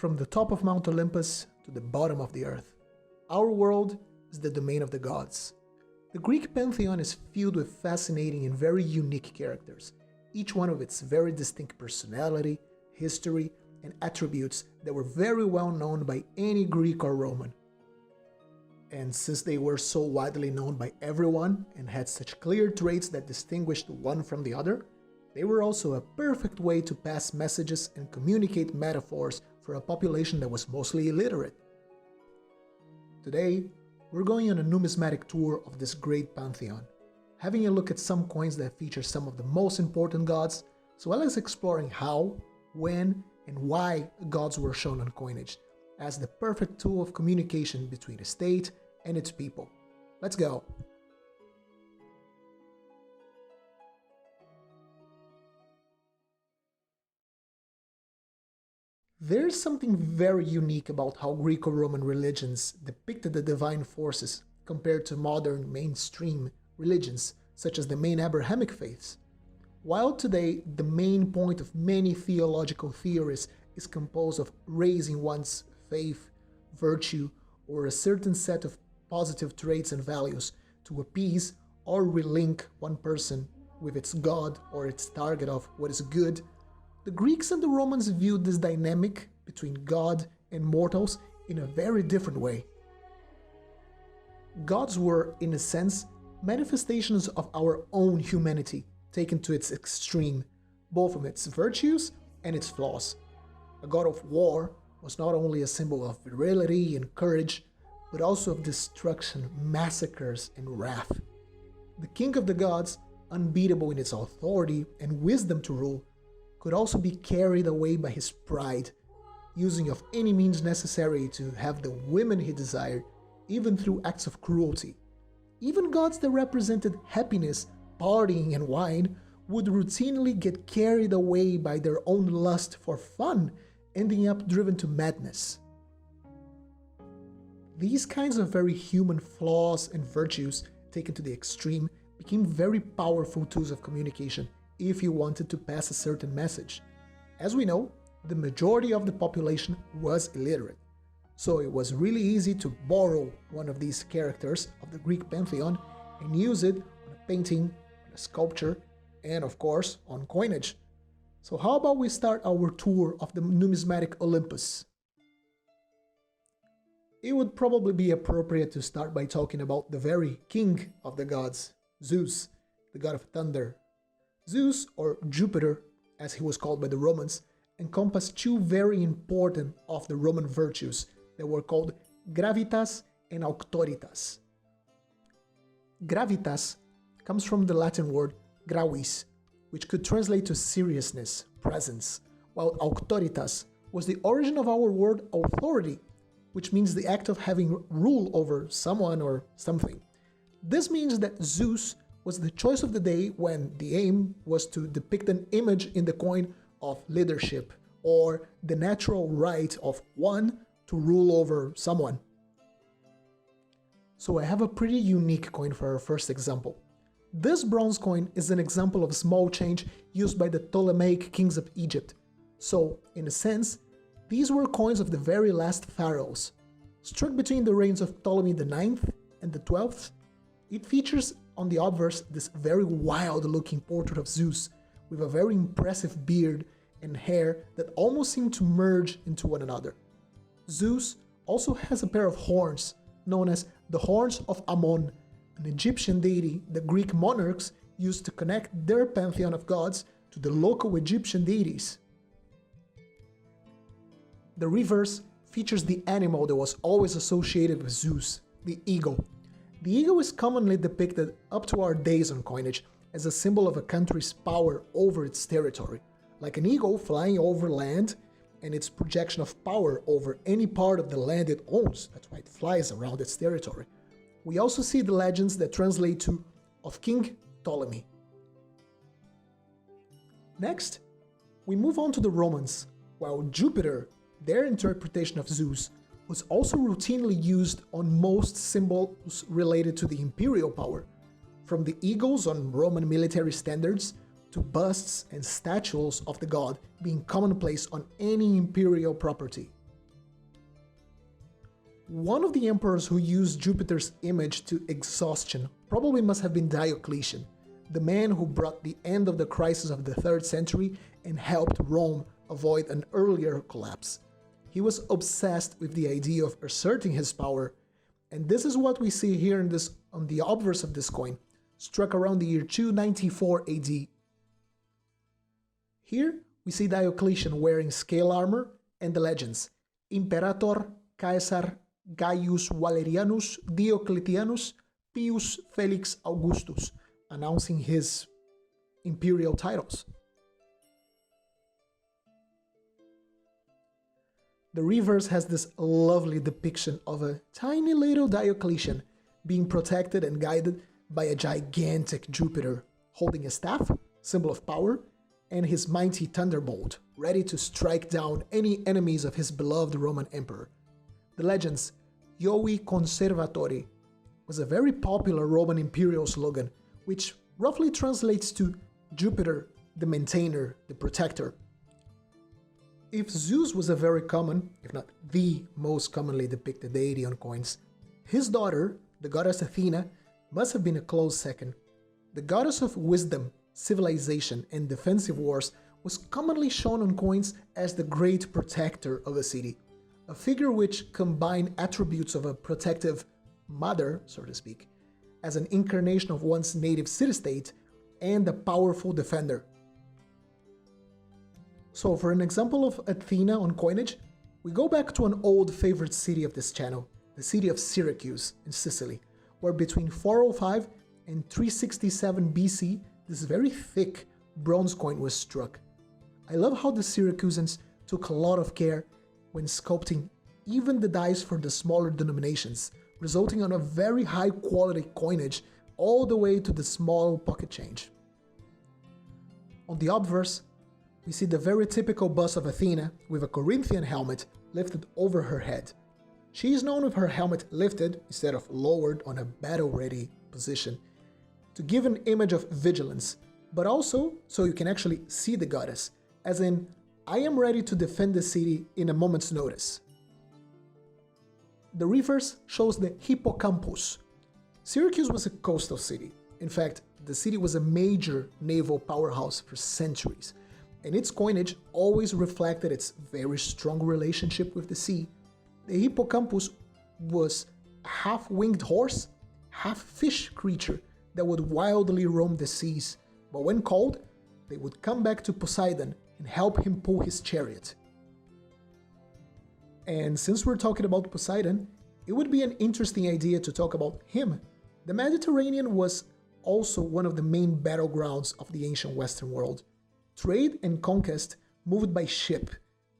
from the top of Mount Olympus to the bottom of the earth. Our world is the domain of the gods. The Greek pantheon is filled with fascinating and very unique characters, each one of its very distinct personality, history, and attributes that were very well known by any Greek or Roman. And since they were so widely known by everyone and had such clear traits that distinguished one from the other, they were also a perfect way to pass messages and communicate metaphors for a population that was mostly illiterate. Today, we're going on a numismatic tour of this great pantheon, having a look at some coins that feature some of the most important gods, as well as exploring how, when, and why gods were shown on coinage, as the perfect tool of communication between a state and its people. Let's go! There's something very unique about how Greco-Roman religions depicted the divine forces compared to modern mainstream religions, such as the main Abrahamic faiths. While today the main point of many theological theories is composed of raising one's faith, virtue, or a certain set of positive traits and values to appease or relink one person with its god or its target of what is good, the Greeks and the Romans viewed this dynamic between God and mortals in a very different way. Gods were, in a sense, manifestations of our own humanity, taken to its extreme, both from its virtues and its flaws. A god of war was not only a symbol of virility and courage, but also of destruction, massacres, and wrath. The king of the gods, unbeatable in its authority and wisdom to rule, could also be carried away by his pride, using of any means necessary to have the women he desired, even through acts of cruelty. Even gods that represented happiness, partying, and wine would routinely get carried away by their own lust for fun, ending up driven to madness. These kinds of very human flaws and virtues, taken to the extreme, became very powerful tools of communication if you wanted to pass a certain message. As we know, the majority of the population was illiterate, so it was really easy to borrow one of these characters of the Greek pantheon and use it on a painting, on a sculpture, and of course on coinage. So how about we start our tour of the numismatic Olympus? It would probably be appropriate to start by talking about the very king of the gods, Zeus, the god of thunder. Zeus, or Jupiter, as he was called by the Romans, encompassed two very important of the Roman virtues that were called gravitas and auctoritas. Gravitas comes from the Latin word gravis, which could translate to seriousness, presence, while auctoritas was the origin of our word authority, which means the act of having rule over someone or something. This means that Zeus was the choice of the day when the aim was to depict an image in the coin of leadership or the natural right of one to rule over someone. So I have a pretty unique coin for our first example. This bronze coin is an example of small change used by the Ptolemaic kings of Egypt. So, in a sense, these were coins of the very last pharaohs. Struck between the reigns of Ptolemy IX and the 12th, it features on the obverse this very wild-looking portrait of Zeus with a very impressive beard and hair that almost seem to merge into one another. Zeus also has a pair of horns, known as the horns of Ammon, an Egyptian deity the Greek monarchs used to connect their pantheon of gods to the local Egyptian deities. The reverse features the animal that was always associated with Zeus, the eagle. The eagle is commonly depicted up to our days on coinage as a symbol of a country's power over its territory, like an eagle flying over land and its projection of power over any part of the land it owns. That's why it flies around its territory. We also see the legends that translate to of King Ptolemy. Next, we move on to the Romans. While Jupiter, their interpretation of Zeus, was also routinely used on most symbols related to the imperial power, from the eagles on Roman military standards to busts and statues of the god being commonplace on any imperial property. One of the emperors who used Jupiter's image to exhaustion probably must have been Diocletian, the man who brought the end of the crisis of the 3rd century and helped Rome avoid an earlier collapse. He was obsessed with the idea of asserting his power, and this is what we see here on the obverse of this coin, struck around the year 294 AD. Here we see Diocletian wearing scale armor and the legends Imperator Caesar Gaius Valerianus Diocletianus Pius Felix Augustus, announcing his imperial titles. The reverse has this lovely depiction of a tiny little Diocletian being protected and guided by a gigantic Jupiter, holding a staff, symbol of power, and his mighty thunderbolt, ready to strike down any enemies of his beloved Roman emperor. The legends Ioi Conservatori was a very popular Roman imperial slogan, which roughly translates to Jupiter, the maintainer, the protector. If Zeus was a very common, if not the most commonly depicted deity on coins, his daughter, the goddess Athena, must have been a close second. The goddess of wisdom, civilization, and defensive wars was commonly shown on coins as the great protector of a city, a figure which combined attributes of a protective mother, so to speak, as an incarnation of one's native city-state, and a powerful defender. So for an example of Athena on coinage, we go back to an old favorite city of this channel, the city of Syracuse in Sicily, where between 405 and 367 BC, this very thick bronze coin was struck. I love how the Syracusans took a lot of care when sculpting even the dies for the smaller denominations, resulting on a very high quality coinage all the way to the small pocket change. On the obverse, we see the very typical bust of Athena with a Corinthian helmet lifted over her head. She is known with her helmet lifted instead of lowered on a battle-ready position to give an image of vigilance, but also so you can actually see the goddess, as in, I am ready to defend the city in a moment's notice. The reverse shows the hippocampus. Syracuse was a coastal city. In fact, the city was a major naval powerhouse for centuries, and its coinage always reflected its very strong relationship with the sea. The hippocampus was a half-winged horse, half-fish creature that would wildly roam the seas, but when called, they would come back to Poseidon and help him pull his chariot. And since we're talking about Poseidon, it would be an interesting idea to talk about him. The Mediterranean was also one of the main battlegrounds of the ancient Western world. Trade and conquest moved by ship,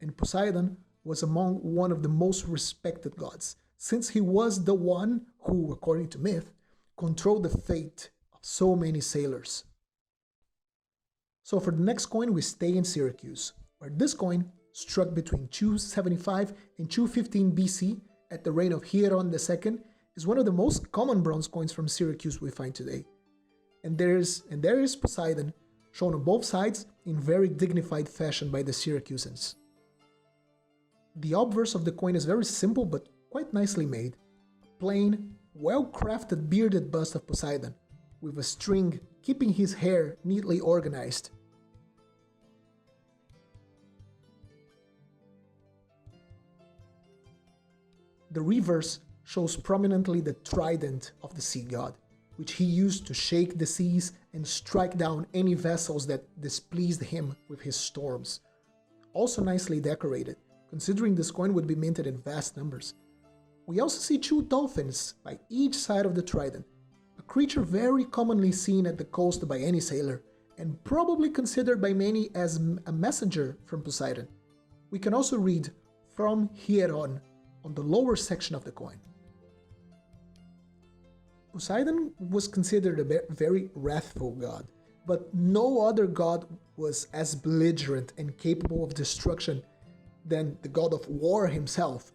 and Poseidon was among one of the most respected gods, since he was the one who, according to myth, controlled the fate of so many sailors. So for the next coin, we stay in Syracuse, where this coin, struck between 275 and 215 BC at the reign of Hieron II, is one of the most common bronze coins from Syracuse we find today. And there is Poseidon, shown on both sides in very dignified fashion by the Syracusans. The obverse of the coin is very simple but quite nicely made. Plain, well-crafted bearded bust of Poseidon, with a string keeping his hair neatly organized. The reverse shows prominently the trident of the sea god, which he used to shake the seas and strike down any vessels that displeased him with his storms. Also nicely decorated, considering this coin would be minted in vast numbers. We also see two dolphins by each side of the trident, a creature very commonly seen at the coast by any sailor, and probably considered by many as a messenger from Poseidon. We can also read "from Hieron" on the lower section of the coin. Poseidon was considered a very wrathful god, but no other god was as belligerent and capable of destruction than the god of war himself.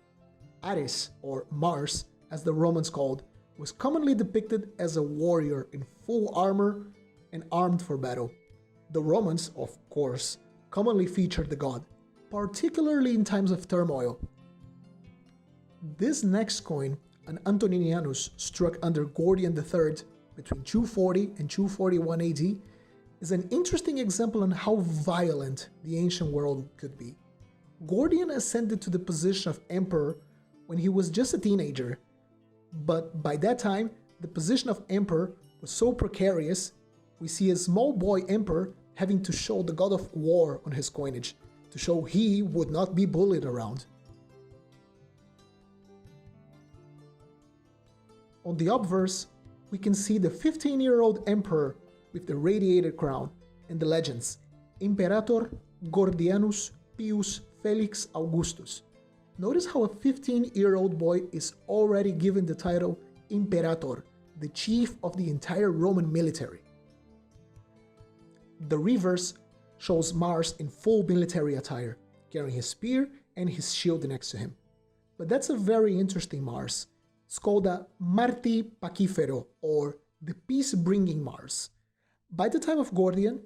Ares, or Mars, as the Romans called, was commonly depicted as a warrior in full armor and armed for battle. The Romans, of course, commonly featured the god, particularly in times of turmoil. This next coin, an Antoninianus struck under Gordian III between 240 and 241 AD, is an interesting example on how violent the ancient world could be. Gordian ascended to the position of emperor when he was just a teenager, but by that time, the position of emperor was so precarious, we see a small boy emperor having to show the god of war on his coinage, to show he would not be bullied around. On the obverse, we can see the 15-year-old emperor with the radiated crown and the legends Imperator Gordianus Pius Felix Augustus. Notice how a 15-year-old boy is already given the title Imperator, the chief of the entire Roman military. The reverse shows Mars in full military attire, carrying his spear and his shield next to him. But that's a very interesting Mars. It's called a Marti Pacifero, or the peace-bringing Mars. By the time of Gordian,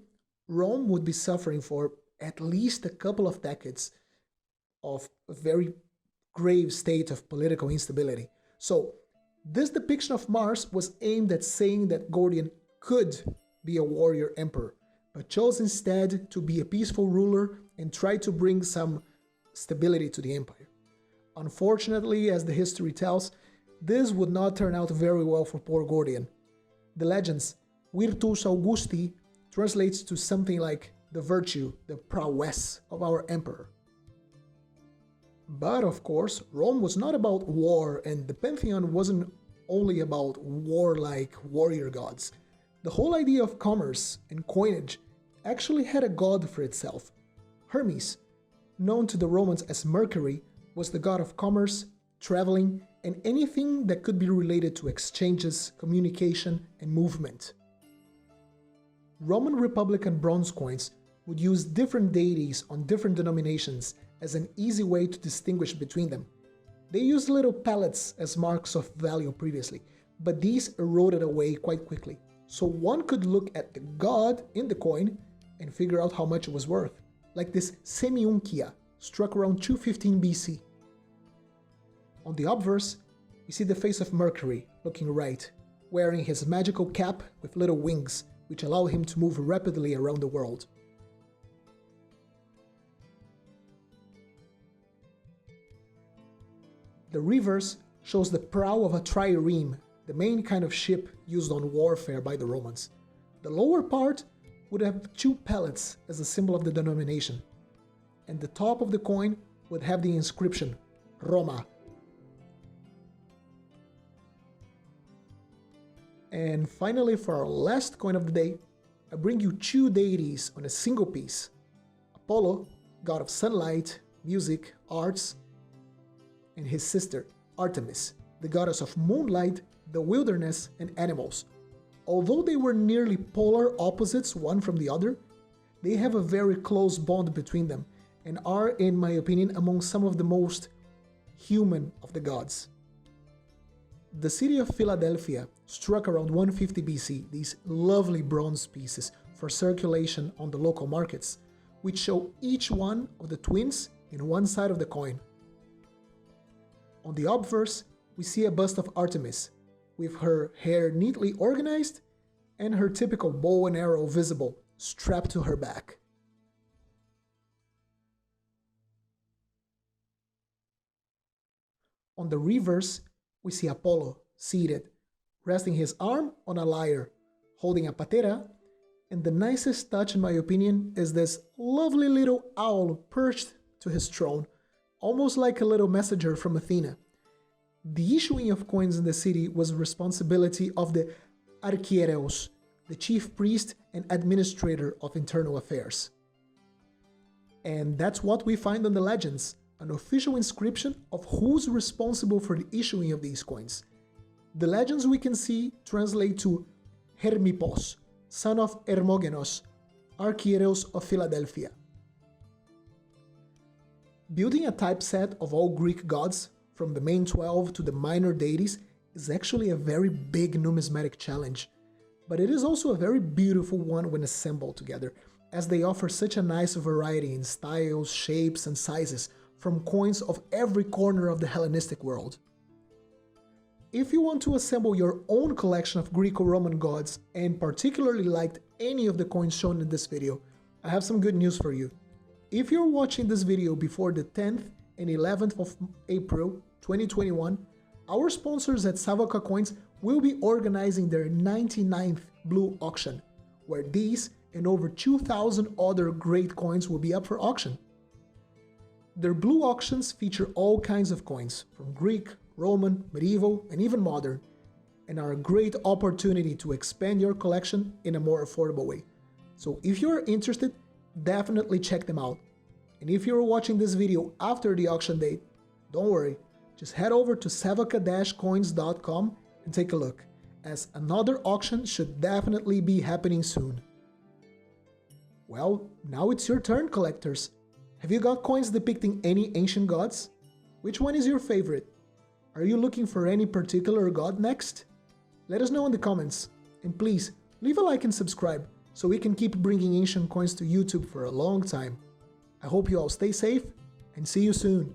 Rome would be suffering for at least a couple of decades of a very grave state of political instability. So this depiction of Mars was aimed at saying that Gordian could be a warrior emperor, but chose instead to be a peaceful ruler and try to bring some stability to the empire. Unfortunately, as the history tells, this would not turn out very well for poor Gordian. The legends Virtus Augusti translates to something like the virtue, the prowess of our emperor. But of course, Rome was not about war, and the Pantheon wasn't only about warlike warrior gods. The whole idea of commerce and coinage actually had a god for itself. Hermes, known to the Romans as Mercury, was the god of commerce, traveling, and anything that could be related to exchanges, communication, and movement. Roman Republican bronze coins would use different deities on different denominations as an easy way to distinguish between them. They used little pellets as marks of value previously, but these eroded away quite quickly, so one could look at the god in the coin and figure out how much it was worth, like this semiunkia, struck around 215 BC. On the obverse, we see the face of Mercury, looking right, wearing his magical cap with little wings, which allow him to move rapidly around the world. The reverse shows the prow of a trireme, the main kind of ship used on warfare by the Romans. The lower part would have two pellets as a symbol of the denomination, and the top of the coin would have the inscription Roma. And finally, for our last coin of the day, I bring you two deities on a single piece. Apollo, god of sunlight, music, arts, and his sister, Artemis, the goddess of moonlight, the wilderness, and animals. Although they were nearly polar opposites one from the other, they have a very close bond between them and are, in my opinion, among some of the most human of the gods. The city of Philadelphia struck around 150 BC these lovely bronze pieces for circulation on the local markets, which show each one of the twins in one side of the coin. On the obverse, we see a bust of Artemis, with her hair neatly organized and her typical bow and arrow visible, strapped to her back. On the reverse, we see Apollo seated, resting his arm on a lyre, holding a patera, and the nicest touch in my opinion is this lovely little owl perched to his throne, almost like a little messenger from Athena. The issuing of coins in the city was the responsibility of the archiereos, the chief priest and administrator of internal affairs. And that's what we find on the legends, an official inscription of who's responsible for the issuing of these coins. The legends we can see translate to Hermippos, son of Hermogenos, archiereos of Philadelphia. Building a typeset of all Greek gods, from the main 12 to the minor deities, is actually a very big numismatic challenge, but it is also a very beautiful one when assembled together, as they offer such a nice variety in styles, shapes, and sizes from coins of every corner of the Hellenistic world. If you want to assemble your own collection of Greco-Roman gods and particularly liked any of the coins shown in this video, I have some good news for you. If you're watching this video before the 10th and 11th of April 2021, our sponsors at Savoca Coins will be organizing their 99th Blue Auction, where these and over 2,000 other great coins will be up for auction. Their Blue Auctions feature all kinds of coins, from Greek, Roman, medieval, and even modern, and are a great opportunity to expand your collection in a more affordable way. So if you're interested, definitely check them out. And if you're watching this video after the auction date, don't worry, just head over to savoca-coins.com and take a look, as another auction should definitely be happening soon. Well, now it's your turn, collectors. Have you got coins depicting any ancient gods? Which one is your favorite? Are you looking for any particular god next? Let us know in the comments, and please leave a like and subscribe so we can keep bringing ancient coins to YouTube for a long time. I hope you all stay safe and see you soon.